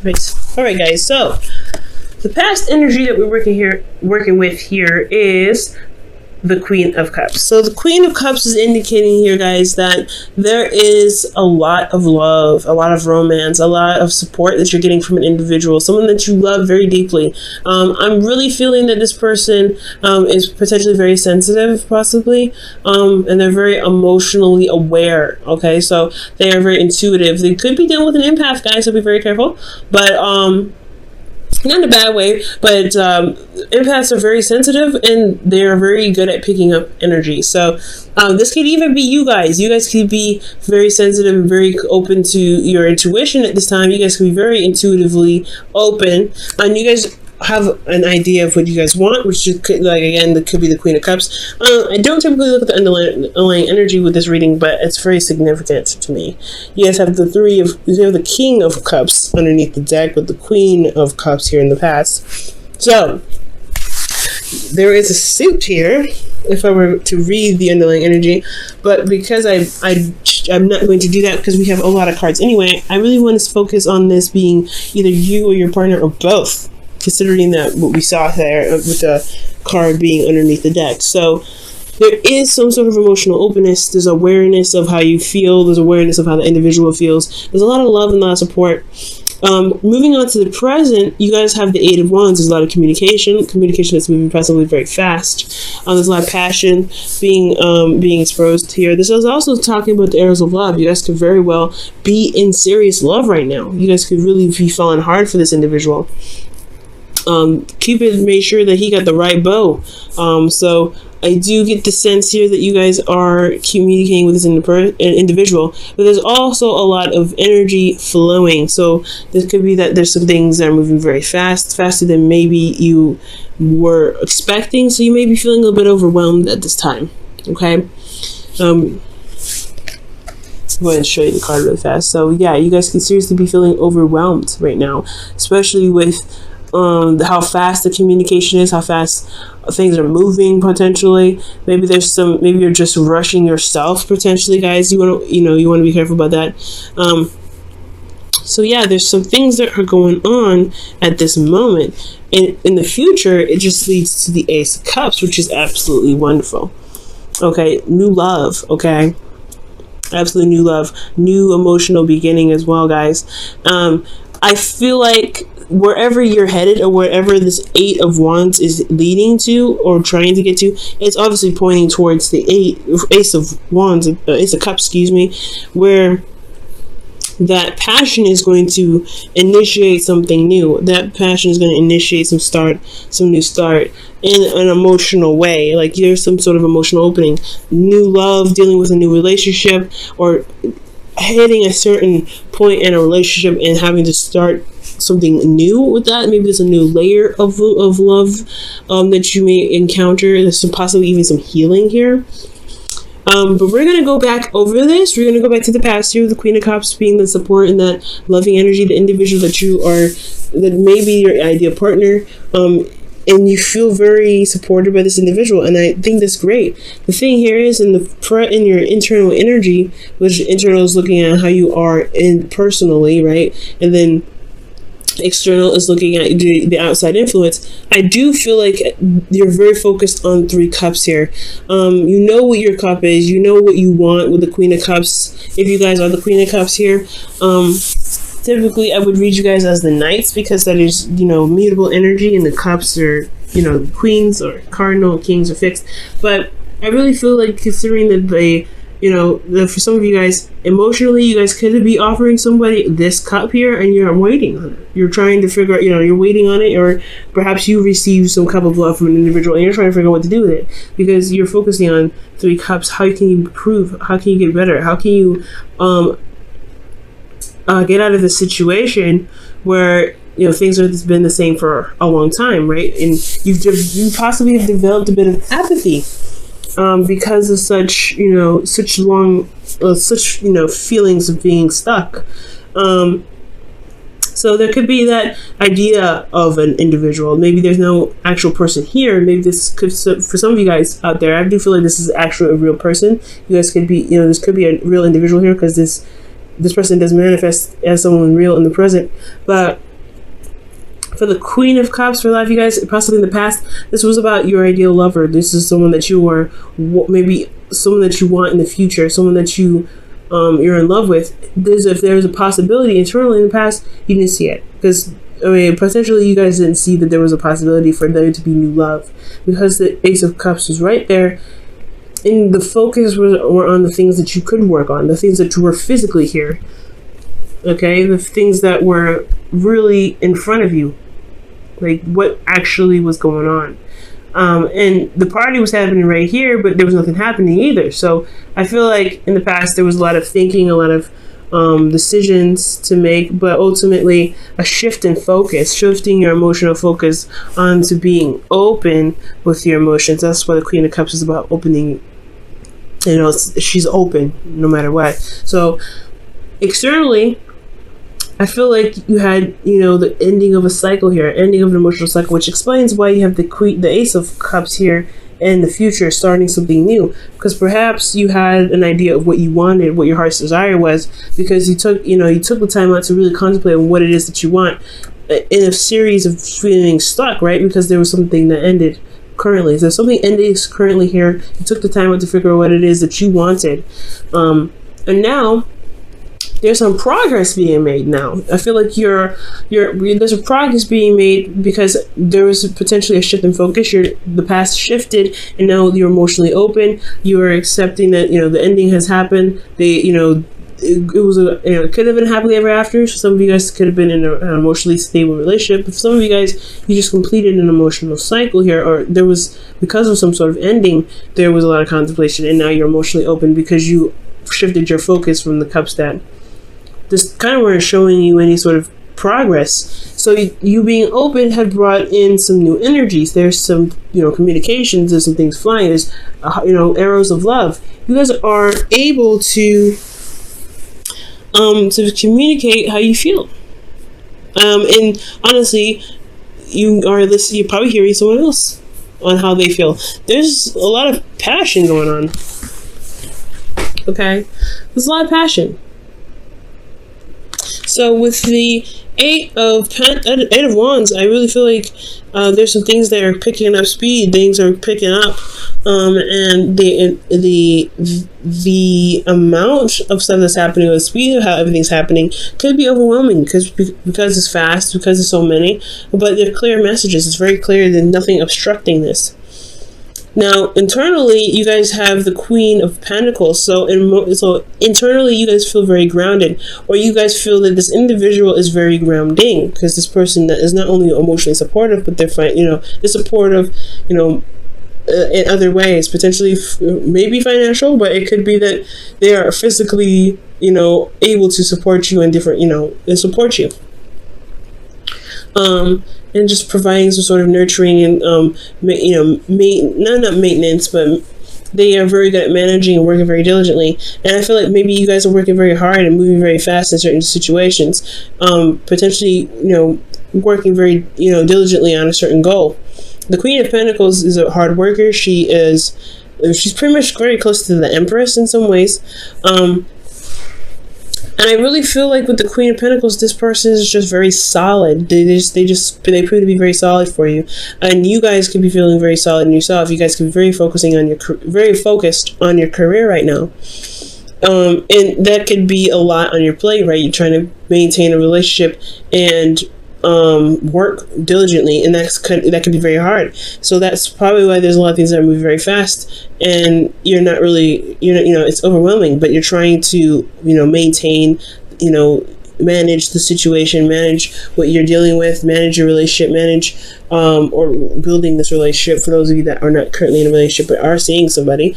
Right. All right, guys. So the past energy that we're working with here is the Queen of Cups. So the Queen of Cups is indicating here, guys, that there is a lot of love, a lot of romance, a lot of support that you're getting from an individual, someone that you love very deeply. I'm really feeling that this person is potentially very sensitive, possibly, and they're very emotionally aware. Okay, so they are very intuitive. They could be dealing with an empath, guys, so be very careful. But not in a bad way, but empaths are very sensitive and they're very good at picking up energy. So this could even be you guys. You guys could be very sensitive and very open to your intuition at this time. You guys could be very intuitively open, and you guys have an idea of what you guys want, which could, like, again, that could be the Queen of Cups. I don't typically look at the underlying energy with this reading, but it's very significant to me. You guys have you have the King of Cups underneath the deck with the Queen of Cups here in the past. So there is a suit here if I were to read the underlying energy, but because I'm not going to do that because we have a lot of cards anyway, I really want to focus on this being either you or your partner or both, considering that what we saw there with the card being underneath the deck. So there is some sort of emotional openness. There's awareness of how you feel. There's awareness of how the individual feels. There's a lot of love and a lot of support. Moving on to the present, you guys have the Eight of Wands. There's a lot of communication that's moving possibly very fast. There's a lot of passion being exposed here. This is also talking about the arrows of love. You guys could very well be in serious love right now. You guys could really be falling hard for this individual. Cupid made sure that he got the right bow. So I do get the sense here that you guys are communicating with this individual, but there's also a lot of energy flowing. So this could be that there's some things that are moving very fast, faster than maybe you were expecting. So you may be feeling a little bit overwhelmed at this time. Okay. Go ahead and show you the card really fast. So yeah, you guys can seriously be feeling overwhelmed right now, especially with how fast the communication is, how fast things are moving potentially. Maybe you're just rushing yourself potentially, guys. You want to be careful about that. So yeah, there's some things that are going on at this moment, and in the future it just leads to the Ace of Cups, which is absolutely wonderful. Okay, new love. Okay, absolutely new love, new emotional beginning as well, guys. I feel like wherever you're headed, or wherever this Eight of Wands is leading to or trying to get to, it's obviously pointing towards the Ace of Wands, Ace of Cups, excuse me, where that passion is going to initiate something new. That passion is going to initiate some new start in an emotional way. Like there's some sort of emotional opening, new love, dealing with a new relationship, or hitting a certain point in a relationship and having to start something new with that. Maybe there's a new layer of love that you may encounter. There's possibly even some healing here. But we're going to go back over this. We're going to go back to the past here with the Queen of Cups being the support and that loving energy, the individual that may be your ideal partner. And you feel very supported by this individual, and I think that's great. The thing here is in your internal energy, which internal is looking at how you are personally, right? And then external is looking at the outside influence. I do feel like you're very focused on Three Cups here. You know what your cup is. You know what you want with the Queen of Cups. If you guys are the Queen of Cups here, typically I would read you guys as the Knights, because that is, mutable energy, and the cups are, queens or cardinal, kings are fixed. But I really feel like, considering that for some of you guys, emotionally, you guys could be offering somebody this cup here, and you're waiting on it. You're trying to figure out, you're waiting on it, or perhaps you receive some cup of love from an individual, and you're trying to figure out what to do with it, because you're focusing on Three Cups. How can you improve? How can you get better? How can you get out of the situation where things have been the same for a long time, right? And you possibly have developed a bit of apathy because of such feelings of being stuck. So there could be that idea of an individual. Maybe there's no actual person here. Maybe this could, for some of you guys out there, I do feel like this is actually a real person. You guys could be, this could be a real individual here, because this person does manifest as someone real in the present. But For the Queen of Cups, for a lot of you guys, possibly in the past, this was about your ideal lover. This is someone that you are, maybe someone that you want in the future, someone that you're in love with. If there's a possibility internally in the past, you didn't see it, because I mean, potentially you guys didn't see that there was a possibility for there to be new love, because the Ace of Cups was right there, and the focus were on the things that you could work on, the things that were physically here. Okay, the things that were really in front of you, like what actually was going on. And the party was happening right here, but there was nothing happening either. So I feel like in the past there was a lot of thinking, a lot of decisions to make, but ultimately a shift in focus, shifting your emotional focus onto being open with your emotions. That's what the Queen of Cups is about, opening. You know, she's open no matter what. So externally, I feel like you had, you know, the ending of a cycle here, ending of an emotional cycle, which explains why you have the Ace of Cups here in the future, starting something new. Because perhaps you had an idea of what you wanted, what your heart's desire was, because you took the time out to really contemplate on what it is that you want in a series of feeling stuck, right? Because there was something that ended currently. There's something ending currently here. You took the time out to figure out what it is that you wanted, and now there's some progress being made now. I feel like there's a progress being made because there was potentially a shift in focus. The past shifted, and now you're emotionally open. You are accepting that, you know, the ending has happened. It could have been happily ever after. So some of you guys could have been in an emotionally stable relationship. But for some of you guys, you just completed an emotional cycle here, or there was, because of some sort of ending, there was a lot of contemplation, and now you're emotionally open because you shifted your focus from the cups that this kind of weren't showing you any sort of progress. So you being open had brought in some new energies. There's some, you know, communications. There's some things flying. There's, arrows of love. You guys are able to communicate how you feel. And honestly, you're probably hearing someone else on how they feel. There's a lot of passion going on. Okay, there's a lot of passion. So with the Eight of Wands, I really feel like there's some things that are picking up speed. Things are picking up, and the amount of stuff that's happening, the speed of how everything's happening, could be overwhelming because it's fast, because there's so many. But they're clear messages. It's very clear. There's nothing obstructing this. Now, internally, you guys have the Queen of Pentacles. So internally, you guys feel very grounded, or you guys feel that this individual is very grounding, because this person that is not only emotionally supportive, but they're supportive, in other ways, potentially maybe financial, but it could be that they are physically, able to support you in different, and support you. And just providing some sort of nurturing and, not maintenance, but they are very good at managing and working very diligently. And I feel like maybe you guys are working very hard and moving very fast in certain situations, potentially, working very, diligently on a certain goal. The Queen of Pentacles is a hard worker. She's pretty much very close to the Empress in some ways. And I really feel like with the Queen of Pentacles, this person is just very solid. They prove to be very solid for you, and you guys could be feeling very solid in yourself. You guys could be very focused on your career right now, and that could be a lot on your plate, right? You're trying to maintain a relationship and work diligently, and that could be very hard. So that's probably why there's a lot of things that are moving very fast, and you're not really, it's overwhelming, but you're trying to, maintain, manage the situation, manage what you're dealing with, manage your relationship, or building this relationship. For those of you that are not currently in a relationship but are seeing somebody,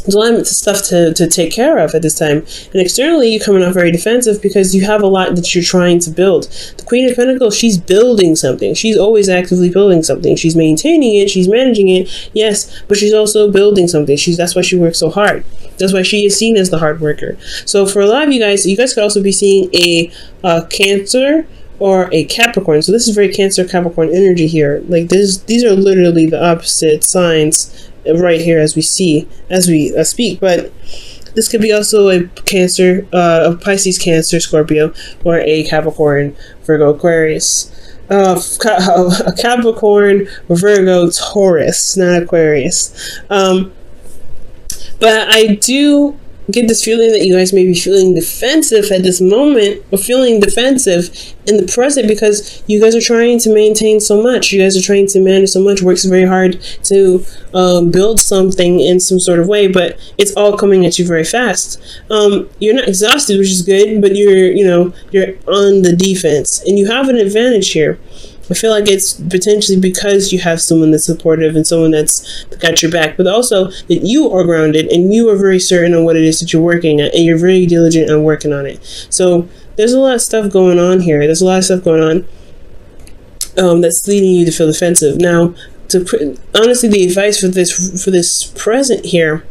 there's a lot of stuff to take care of at this time. And externally, you're coming off very defensive because you have a lot that you're trying to build. The Queen of Pentacles, she's building something. She's always actively building something. She's maintaining it. She's managing it. Yes, but she's also building something. That's why she works so hard. That's why she is seen as the hard worker. So for a lot of you guys could also be seeing a Cancer or a Capricorn. So this is very Cancer Capricorn energy here. Like these are literally the opposite signs right here as we speak. But This could be also a Cancer, a Pisces, Cancer, Scorpio, or a Capricorn, Virgo, Aquarius. A Capricorn, Virgo, Taurus, not Aquarius. But I do get this feeling that you guys may be feeling defensive at this moment, or feeling defensive in the present, because you guys are trying to maintain so much. You guys are trying to manage so much, works very hard to build something in some sort of way, but it's all coming at you very fast. You're not exhausted, which is good, but you're on the defense, and you have an advantage here. I feel like it's potentially because you have someone that's supportive and someone that's got your back, but also that you are grounded and you are very certain on what it is that you're working at, and you're very diligent on working on it. So there's a lot of stuff going on here. There's a lot of stuff going on that's leading you to feel defensive. Now, honestly, the advice for this present here,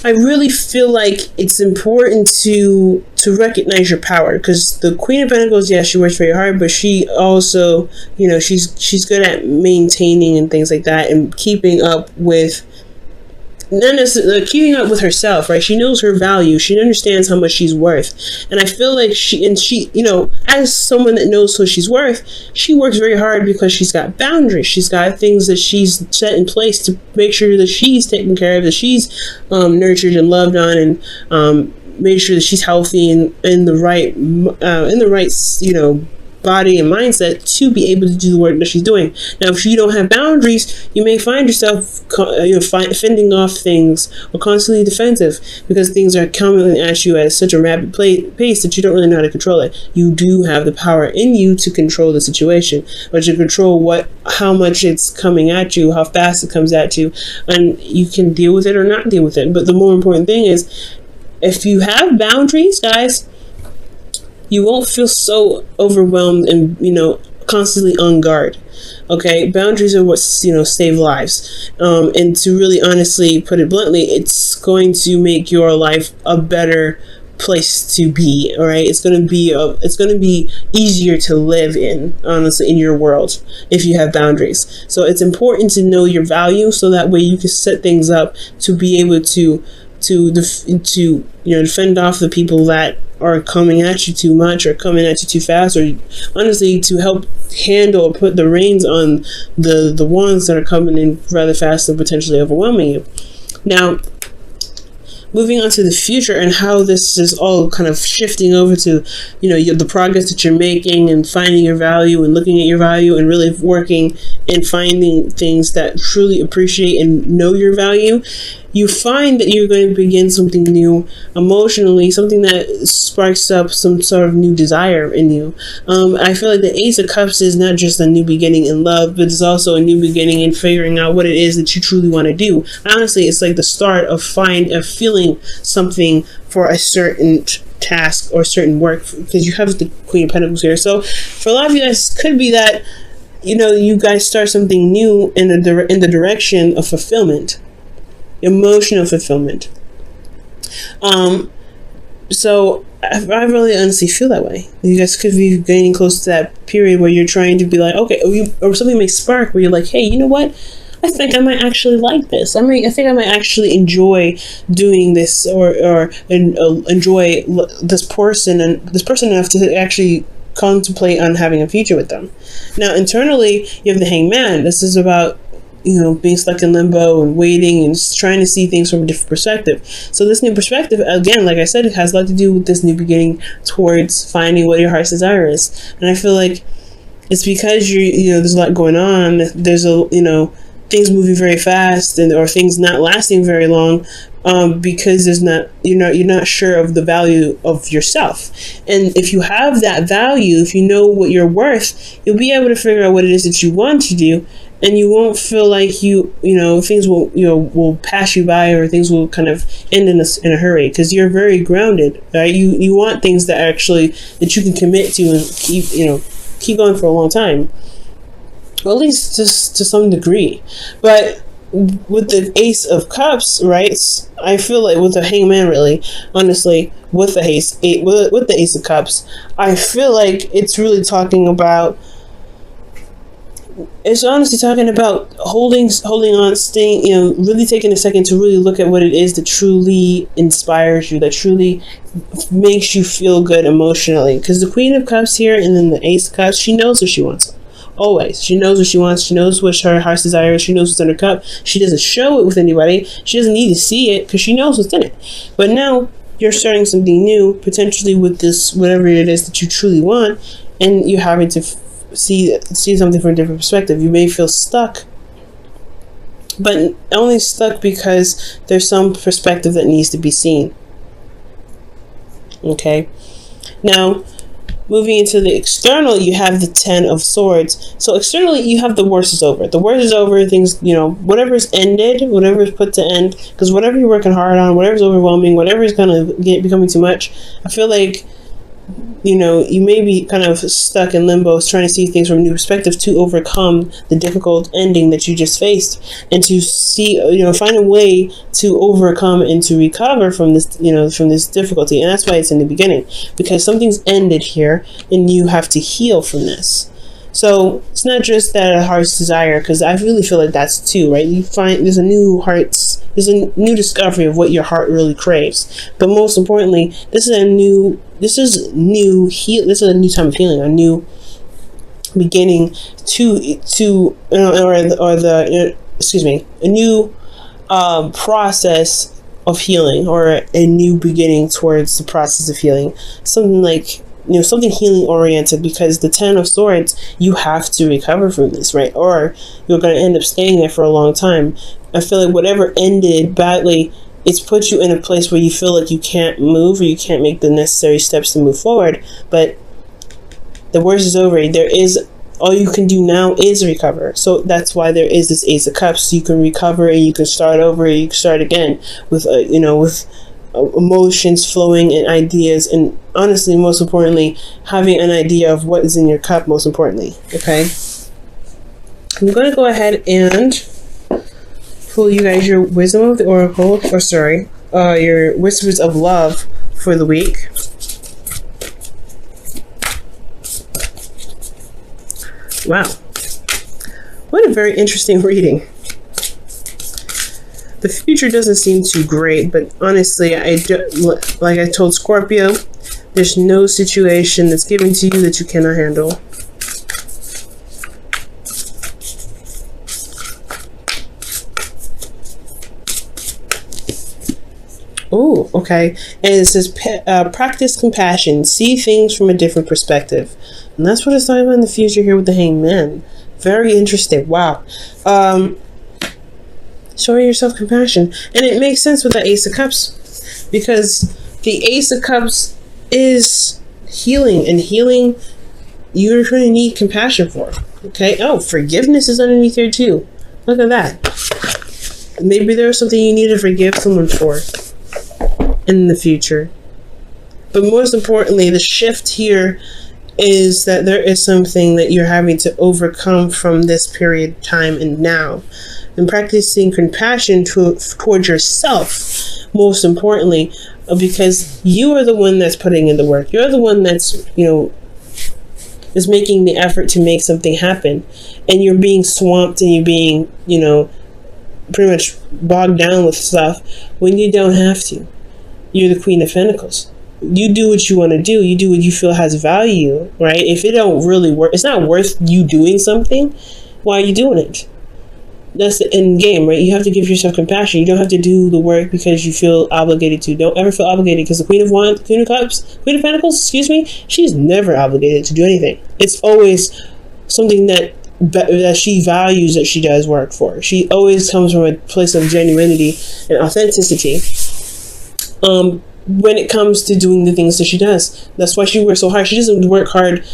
I really feel like it's important to recognize your power, because the Queen of Pentacles, yeah, she works very hard, but she also, she's good at maintaining and things like that, and keeping up with, not necessarily keeping up with herself, right? She knows her value. She understands how much she's worth, and I feel like she, as someone that knows who she's worth, she works very hard because she's got boundaries. She's got things that she's set in place to make sure that she's taken care of, that she's nurtured and loved on, and make sure that she's healthy and in the right body and mindset to be able to do the work that she's doing. Now, if you don't have boundaries, you may find yourself fending off things, or constantly defensive, because things are coming at you at such a rapid pace that you don't really know how to control it. You do have the power in you to control the situation, or to control how much it's coming at you, how fast it comes at you, and you can deal with it or not deal with it. But the more important thing is, if you have boundaries, guys, you won't feel so overwhelmed and constantly on guard. Okay, boundaries are what save lives, and to really honestly put it bluntly, it's going to make your life a better place to be. All right, it's going to be easier to live in, honestly, in your world, if you have boundaries. So it's important to know your value, so that way you can set things up to be able to defend off the people that are coming at you too much, or coming at you too fast, or honestly to help handle or put the reins on the ones that are coming in rather fast and potentially overwhelming you. Now, moving on to the future and how this is all kind of shifting over to the progress that you're making, and finding your value and looking at your value, and really working and finding things that truly appreciate and know your value. You find that you're going to begin something new emotionally, something that sparks up some sort of new desire in you. I feel like the Ace of Cups is not just a new beginning in love, but it's also a new beginning in figuring out what it is that you truly want to do. Honestly, it's like the start of feeling something for a certain task or certain work, because you have the Queen of Pentacles here. So for a lot of you guys, could be that you guys start something new in the direction of fulfillment. Emotional fulfillment. So I really honestly feel that way. You guys could be getting close to that period where you're trying to be like, okay, or something may spark where you're like, hey, you know what? I think I might actually like this. I think I might actually enjoy doing this, or enjoy this person, and this person enough to actually contemplate on having a future with them. Now, internally, you have the Hangman. This is about being stuck in limbo and waiting and just trying to see things from a different perspective. So this new perspective, again, like I said, it has a lot to do with this new beginning towards finding what your heart's desire is. And I feel like it's because there's a lot going on. There's things moving very fast, or things not lasting very long, because you're not sure of the value of yourself. And if you have that value, if you know what you're worth, you'll be able to figure out what it is that you want to do. And you won't feel like things will pass you by, or things will kind of end in a hurry, because you're very grounded, right? You want things that you can commit to and keep going for a long time, or at least just to some degree. But with the Ace of Cups, right? I feel like with the Hangman, really, honestly, with the Ace of Cups, I feel like it's really talking about it's honestly talking about holding on, staying, really taking a second to really look at what it is that truly inspires you, that truly makes you feel good emotionally. Because the Queen of Cups here and then the Ace of Cups, she knows what she wants. Always. She knows what she wants. She knows what her heart's desire is. She knows what's in her cup. She doesn't show it with anybody. She doesn't need to see it because she knows what's in it. But now you're starting something new, potentially with this, whatever it is that you truly want, and you're having to see something from a different perspective. You may feel stuck, but only stuck because there's some perspective that needs to be seen. Okay. Now, moving into the external, you have the 10 of Swords. So externally, you have the worst is over. The worst is over. Things, whatever's ended, whatever's put to end, because whatever you're working hard on, whatever's overwhelming, whatever is going to becoming too much, I feel like, you may be kind of stuck in limbo, trying to see things from a new perspective to overcome the difficult ending that you just faced, and to see, find a way to overcome and to recover from this, from this difficulty. And that's why it's in the beginning, because something's ended here and you have to heal from this. So it's not just that a heart's desire, because I really feel like that's too, right? You find there's a new discovery of what your heart really craves. But most importantly, this is a new time of healing, a new beginning a new process of healing, or a new beginning towards the process of healing. Something like, something healing oriented, because the 10 of Swords, you have to recover from this, right? Or you're going to end up staying there for a long time. I feel like whatever ended badly, it's put you in a place where you feel like you can't move, or you can't make the necessary steps to move forward. But the worst is over. All you can do now is recover. So that's why there is this Ace of Cups. So you can recover, and you can start over, and you can start again with emotions flowing and ideas, and honestly, most importantly, having an idea of what is in your cup, most importantly. Okay, I'm going to go ahead and pull you guys your Wisdom of the Oracle, your Whispers of Love for the week. Wow, what a very interesting reading. The future doesn't seem too great, but honestly, like I told Scorpio, there's no situation that's given to you that you cannot handle. Oh, okay. And it says, practice compassion. See things from a different perspective. And that's what it's talking about in the future here with the Hanged Man. Very interesting. Wow. Showing yourself compassion. And it makes sense with the Ace of Cups, because the Ace of Cups is healing, and healing you're going to need compassion for. Okay. Oh, forgiveness is underneath here too. Look at that. Maybe there's something you need to forgive someone for in the future. But most importantly, the shift here is that there is something that you're having to overcome from this period of time and now. And practicing compassion towards yourself, most importantly, because you are the one that's putting in the work. You're the one that's, is making the effort to make something happen. And you're being swamped, and you're being, pretty much bogged down with stuff when you don't have to. You're the Queen of Pentacles. You do what you want to do. You do what you feel has value, right? If it don't really work, it's not worth you doing something, why are you doing it? That's the end game, right? You have to give yourself compassion. You don't have to do the work because you feel obligated to. Don't ever feel obligated, because the Queen of Pentacles, she's never obligated to do anything. It's always something that she values, that she does work for. She always comes from a place of genuinity and authenticity when it comes to doing the things that she does. That's why she works so hard. She doesn't work hard,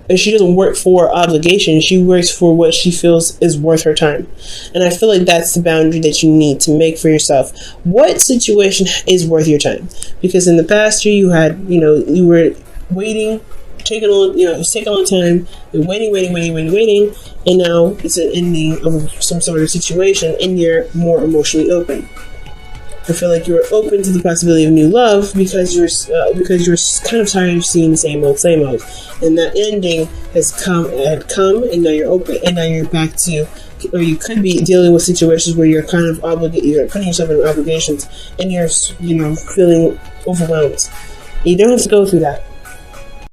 and she doesn't work for obligation. She works for what she feels is worth her time. And I feel like that's the boundary that you need to make for yourself. What situation is worth your time? Because in the past year, you had, you were waiting, it's taking a long time, you're waiting, and now it's an ending of some sort of situation, and you're more emotionally open. I feel like you're open to the possibility of new love because you're kind of tired of seeing the same old, and that ending had come, and now you're open, and now you're back to, or you could be dealing with situations where you're kind of you're putting yourself in obligations, and you're feeling overwhelmed. You don't have to go through that.